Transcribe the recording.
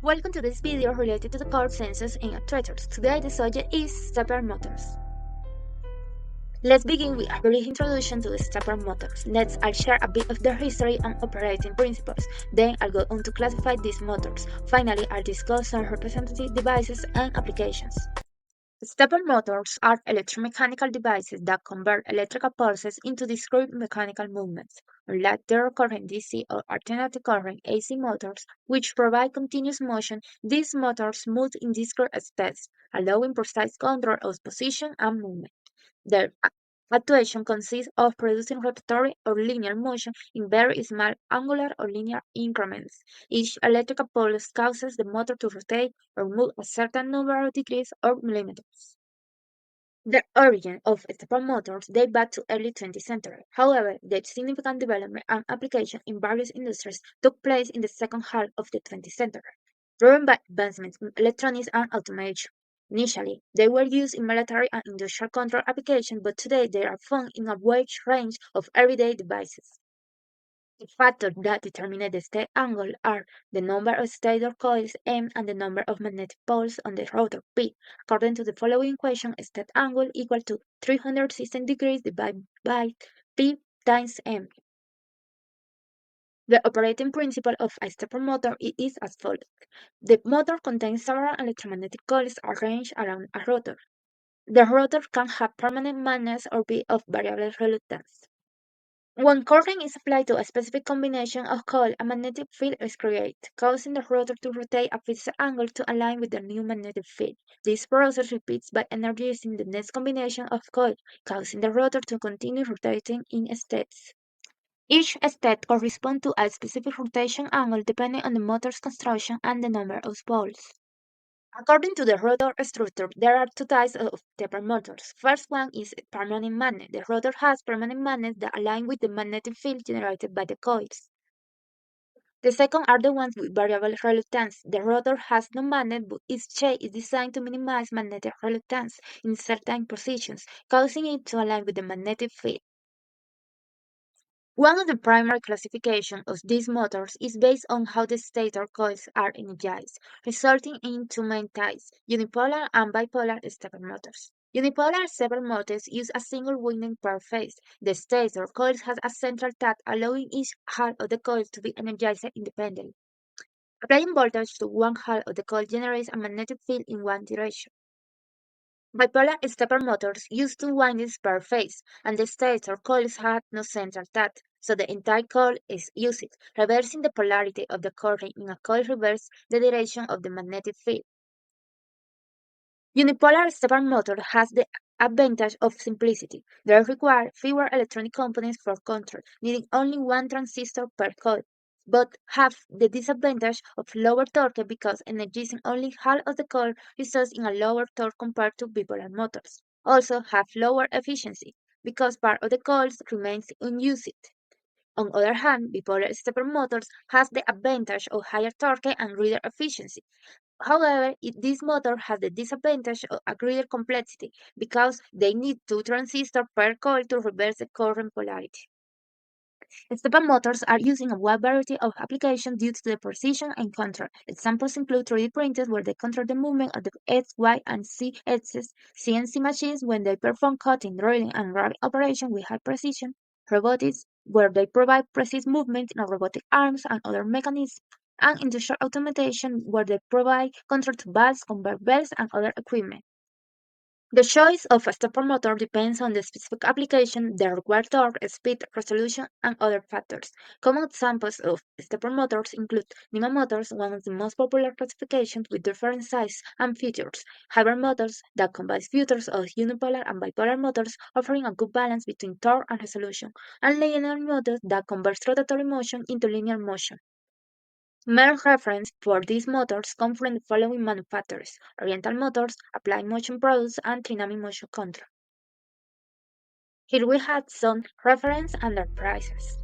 Welcome to this video related to the car sensors in actuators. Today the subject is stepper motors. Let's begin with a brief introduction to the stepper motors. Next, I'll share a bit of their history and operating principles. Then I'll go on to classify these motors. Finally, I'll discuss some representative devices and applications. Stepper motors are electromechanical devices that convert electrical pulses into discrete mechanical movements. Unlike the recurrent DC or alternating current AC motors, which provide continuous motion, these motors move in discrete steps, allowing precise control of position and movement. Their actuation consists of producing rotatory or linear motion in very small angular or linear increments. Each electrical pulse causes the motor to rotate or move a certain number of degrees or millimeters. The origin of stepper motors date back to early 20th century. However, their significant development and application in various industries took place in the second half of the 20th century, driven by advancements in electronics and automation. Initially, they were used in military and industrial control applications, but today they are found in a wide range of everyday devices. The factors that determine the state angle are the number of stator coils M and the number of magnetic poles on the rotor P. According to the following equation, state angle equal to 316 degrees divided by P times M. The operating principle of a stepper motor is as follows. The motor contains several electromagnetic coils arranged around a rotor. The rotor can have permanent magnets or be of variable reluctance. When current is applied to a specific combination of coil, a magnetic field is created, causing the rotor to rotate at fixed angle to align with the new magnetic field. This process repeats by energizing the next combination of coil, causing the rotor to continue rotating in steps. Each step corresponds to a specific rotation angle depending on the motor's construction and the number of poles. According to the rotor structure, there are two types of stepper motors. First one is a permanent magnet. The rotor has permanent magnets that align with the magnetic field generated by the coils. The second are the ones with variable reluctance. The rotor has no magnet, but its shape is designed to minimize magnetic reluctance in certain positions, causing it to align with the magnetic field. One of the primary classifications of these motors is based on how the stator coils are energized, resulting in two main types, unipolar and bipolar stepper motors. Unipolar stepper motors use a single winding per phase. The stator coils has a central tap, allowing each half of the coil to be energized independently. Applying voltage to one half of the coil generates a magnetic field in one direction. Bipolar stepper motors use two windings per phase, and the stator coils have no central tap, so the entire coil is used, reversing the polarity of the current in a coil reverse the direction of the magnetic field. Unipolar stepper motor has the advantage of simplicity. They require fewer electronic components for control, needing only one transistor per coil, but have the disadvantage of lower torque because energizing only half of the coil results in a lower torque compared to bipolar motors. Also have lower efficiency because part of the coils remains unused. On the other hand, bipolar stepper motors has the advantage of higher torque and greater efficiency. However, this motor has the disadvantage of a greater complexity because they need two transistors per coil to reverse the current polarity. Stepper motors are used in a wide variety of applications due to the precision and control. Examples include 3D printers where they control the movement of the X, Y, and Z axes, CNC machines when they perform cutting, drilling, and wrapping operations with high precision, robotics where they provide precise movement in robotic arms and other mechanisms, and industrial automation where they provide control to valves, conveyor belts, and other equipment. The choice of a stepper motor depends on the specific application, the required torque, speed, resolution, and other factors. Common examples of stepper motors include NEMA motors, one of the most popular classifications with different sizes and features, hybrid motors that combines features of unipolar and bipolar motors, offering a good balance between torque and resolution, and linear motors that converts rotatory motion into linear motion. Main reference for these motors come from the following manufacturers: Oriental Motors, Applied Motion Products, and Trinami Motion Control. Here we have some reference and their prices.